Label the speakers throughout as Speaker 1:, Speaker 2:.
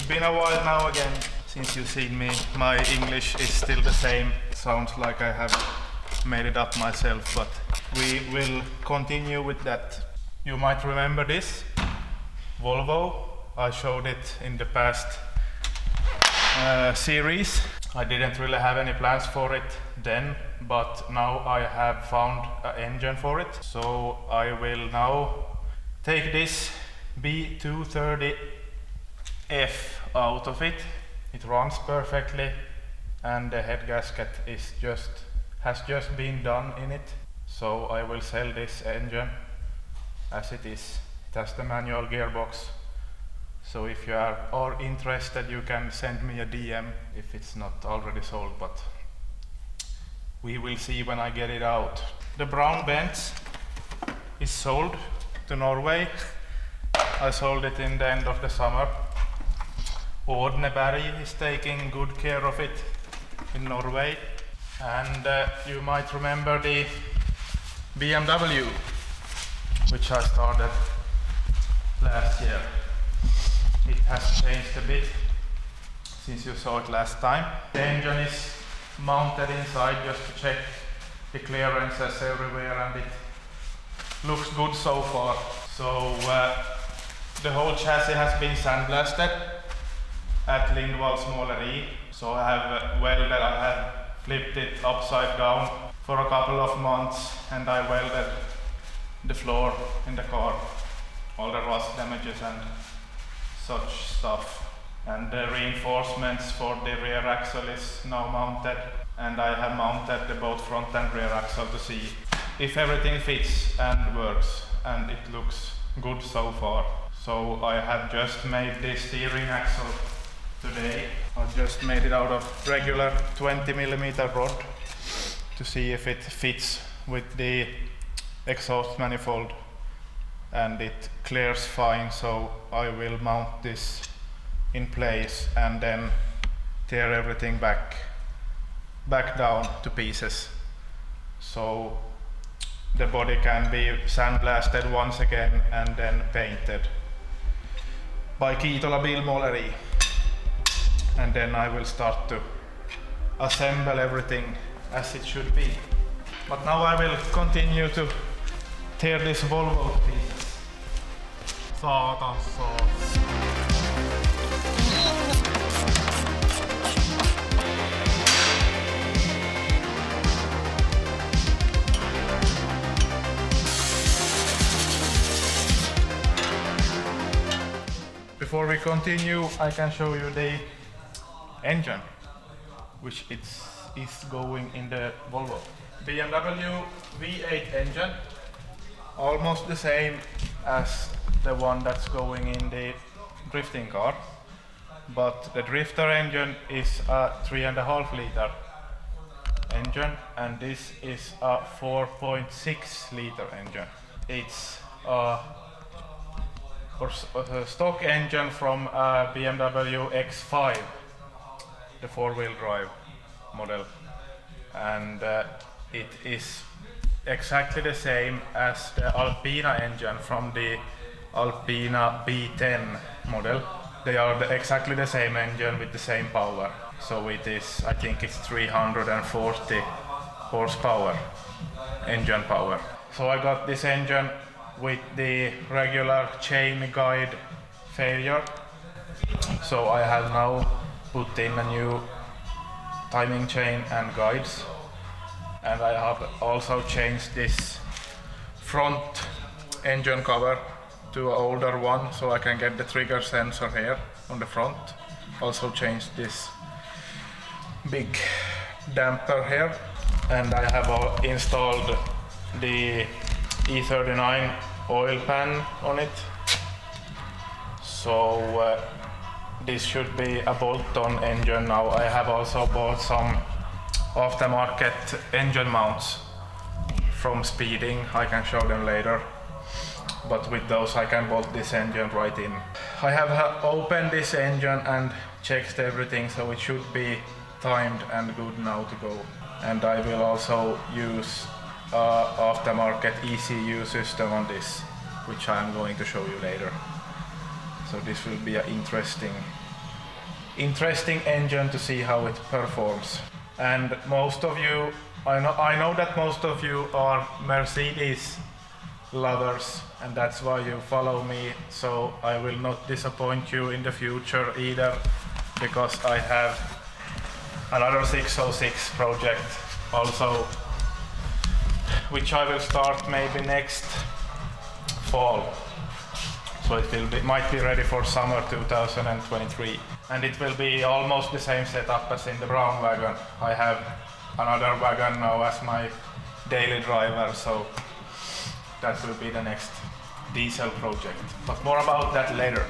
Speaker 1: It's been a while now again since you've seen me. My English is still the same. It sounds like I have made it up myself, but we will continue with that. You might remember this Volvo. I showed it in the past series. I didn't really have any plans for it then, but now I have found an engine for it. So I will now take this B230F out of it. It runs perfectly, and the head gasket has just been done in it. So I will sell this engine as it is. It has the manual gearbox. So if you are interested, you can send me a DM if it's not already sold, but we will see when I get it out. The brown Benz is sold to Norway. I sold it in the end of the summer. Ordneberg is taking good care of it in Norway. And you might remember the BMW, which I started last year. It has changed a bit since you saw it last time. The engine is mounted inside just to check the clearances everywhere, and it looks good so far. So the whole chassis has been sandblasted at Lindvall's Måleri. So I have flipped it upside down for a couple of months, and I welded the floor in the car, all the rust damages and such stuff. And the reinforcements for the rear axle is now mounted, and I have mounted the both front and rear axle to see if everything fits and works, and it looks good so far. So I have just made the steering axle today. I just made it out of regular 20mm rod to see if it fits with the exhaust manifold, and it clears fine. So I will mount this in place and then tear everything back down to pieces, so the body can be sandblasted once again and then painted by Kiitola Bilmåleri. And then I will start to assemble everything as it should be. But now I will continue to tear this Volvo to pieces. Before we continue, I can show you the engine, which is going in the Volvo. BMW V8 engine, almost the same as the one that's going in the drifting car, but the drifter engine is a 3.5 liter engine, and this is a 4.6 liter engine. It's a stock engine from BMW X5, the 4-wheel drive model, and it is exactly the same as the Alpina engine from the Alpina B10 model. They are exactly the same engine with the same power. So it is, I think it's 340 horsepower engine power. So I got this engine with the regular chain guide failure. So I have now put in a new timing chain and guides, and I have also changed this front engine cover to an older one so I can get the trigger sensor here on the front. Also changed this big damper here, and I have installed the E39 oil pan on it. So this should be a bolt-on engine now. I have also bought some aftermarket engine mounts from Speeding. I can show them later, but with those I can bolt this engine right in. I have opened this engine and checked everything, so it should be timed and good now to go. And I will also use aftermarket ECU system on this, which I'm going to show you later. So this will be an interesting interesting engine to see how it performs. And most of you, I know that most of you are Mercedes lovers, and that's why you follow me, so I will not disappoint you in the future either, because I have another 606 project also, which I will start maybe next fall. So it might be ready for summer 2023. And it will be almost the same setup as in the brown wagon. I have another wagon now as my daily driver, so that will be the next diesel project. But more about that later.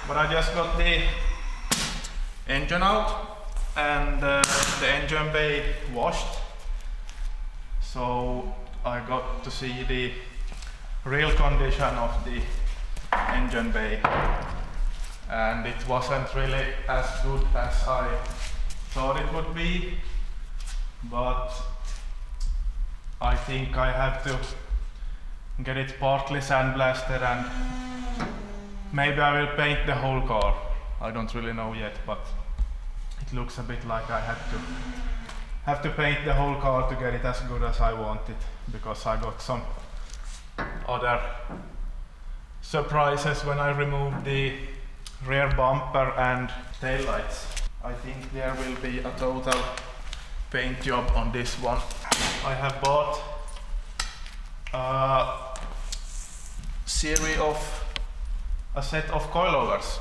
Speaker 1: But I just got the engine out and the engine bay washed, so I got to see the real condition of the engine bay, and it wasn't really as good as I thought it would be, but I think I have to get it partly sandblasted and maybe I will paint the whole car. I don't really know yet, but it looks a bit like I have to paint the whole car to get it as good as I want it, because I got some other surprises when I removed the rear bumper and tail lights. I think there will be a total paint job on this one. I have bought a set of coilovers.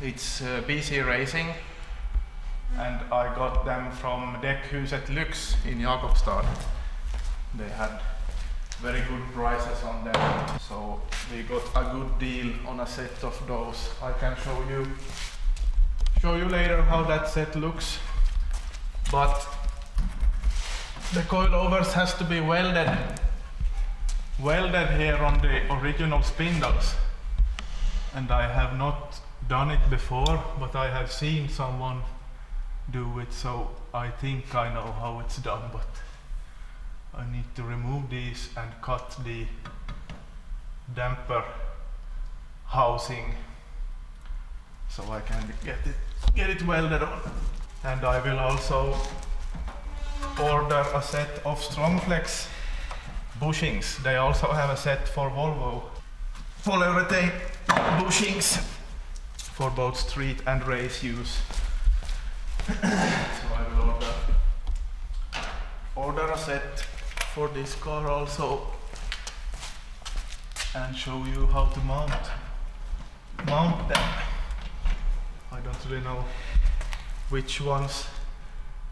Speaker 1: It's BC Racing, and I got them from Däckhuset Lyx in Jakobstad. They had very good prices on them, so we got a good deal on a set of those. I can show you later how that set looks, but the coilovers has to be welded here on the original spindles, and I have not done it before, but I have seen someone do it, so I think I know how it's done. But I need to remove these and cut the damper housing so I can get it welded on. And I will also order a set of Strongflex bushings. They also have a set for Volvo polyurethane bushings for both street and race use. So I will order a set for this car also, and show you how to mount them. I don't really know which ones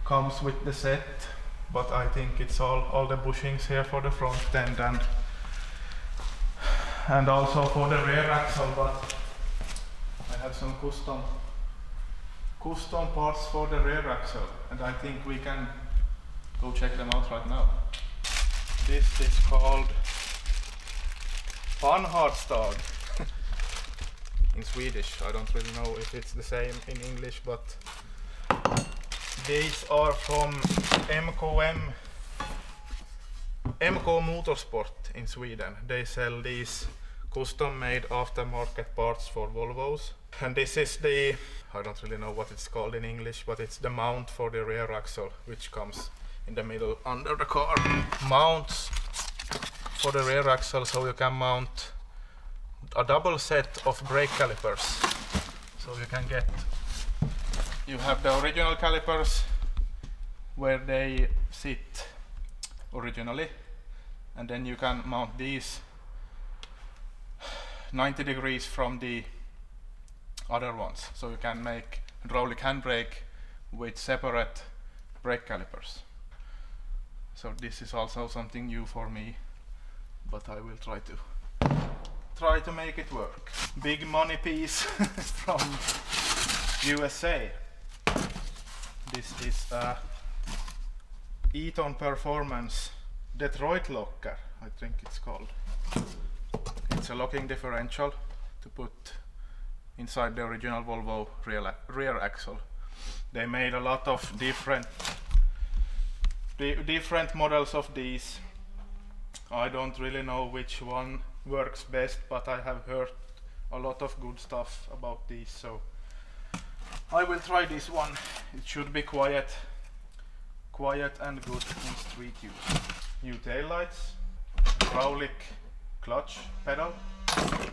Speaker 1: comes with the set, but I think it's all the bushings here for the front end and also for the rear axle, but I have some custom parts for the rear axle, and I think we can go check them out right now. This is called Panhardstad in Swedish. I don't really know if it's the same in English, but these are from MK Motorsport in Sweden. They sell these custom-made aftermarket parts for Volvos. And this is I don't really know what it's called in English, but it's the mount for the rear axle, which comes in the middle under the car. Mounts for the rear axle, so you can mount a double set of brake calipers. So you have the original calipers where they sit originally, and then you can mount these 90 degrees from the other ones, so you can make hydraulic handbrake with separate brake calipers. So this is also something new for me, but I will try to make it work. Big money piece from USA. This is a Eaton Performance Detroit locker, I think it's called. It's a locking differential to put inside the original Volvo rear axle. They made a lot of different models of these. I don't really know which one works best, but I have heard a lot of good stuff about these, so I will try this one. It should be quiet and good in street use. New taillights, hydraulic clutch pedal,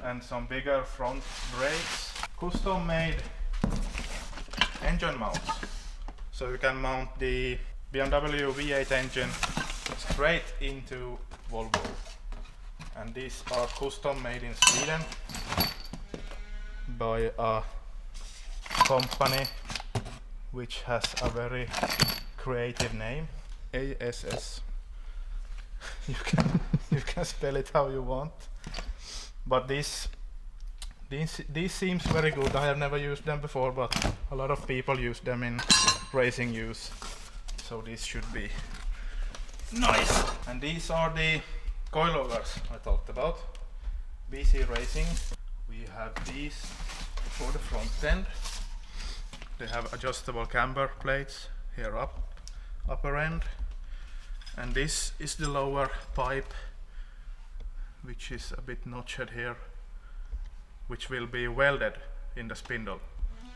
Speaker 1: and some bigger front brakes. Custom made engine mounts, so you can mount the BMW V8 engine straight into Volvo. And these are custom made in Sweden by a company which has a very creative name, ASS. You can spell it how you want, but these seems very good. I have never used them before, but a lot of people use them in racing use, so this should be nice. And these are the coilovers I talked about. BC Racing. We have these for the front end. They have adjustable camber plates here upper end, and this is the lower pipe, which is a bit notched here, which will be welded in the spindle.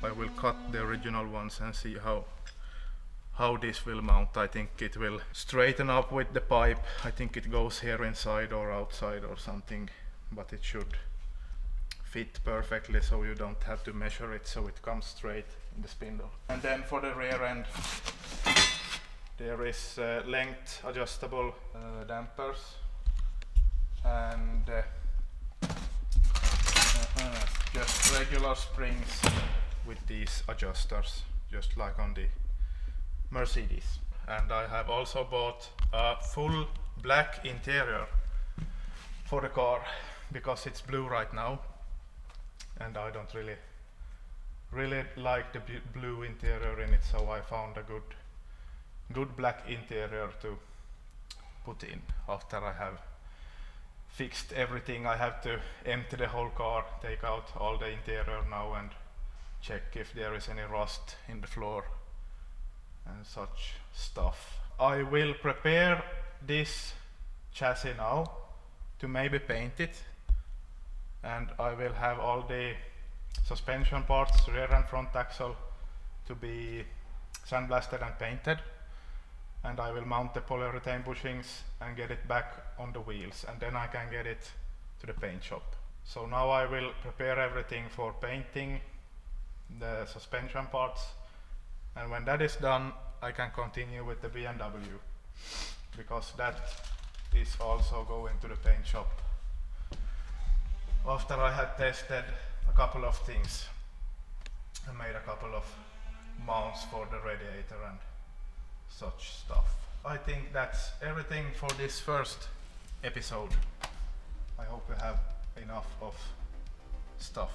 Speaker 1: I will cut the original ones and see how this will mount. I think it will straighten up with the pipe. I think it goes here inside or outside or something, but it should fit perfectly, so you don't have to measure it, so it comes straight in the spindle. And then for the rear end, there is length adjustable dampers and just regular springs with these adjusters, just like on the Mercedes. And I have also bought a full black interior for the car because it's blue right now, and I don't really like the blue interior in it, so I found a good black interior to put in. After I have fixed everything, I have to empty the whole car, take out all the interior now and check if there is any rust in the floor and such stuff. I will prepare this chassis now to maybe paint it, and I will have all the suspension parts, rear and front axle, to be sandblasted and painted, and I will mount the polyurethane bushings and get it back on the wheels, and then I can get it to the paint shop. So now I will prepare everything for painting the suspension parts, and when that is done I can continue with the BMW, because that is also going to the paint shop after I had tested a couple of things and made a couple of mounts for the radiator and such stuff. I think that's everything for this first episode. I hope you have enough of stuff.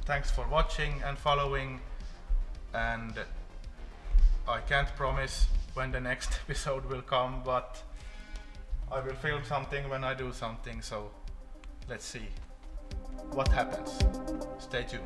Speaker 1: Thanks for watching and following, and I can't promise when the next episode will come, but I will film something when I do something, so let's see what happens. Stay tuned.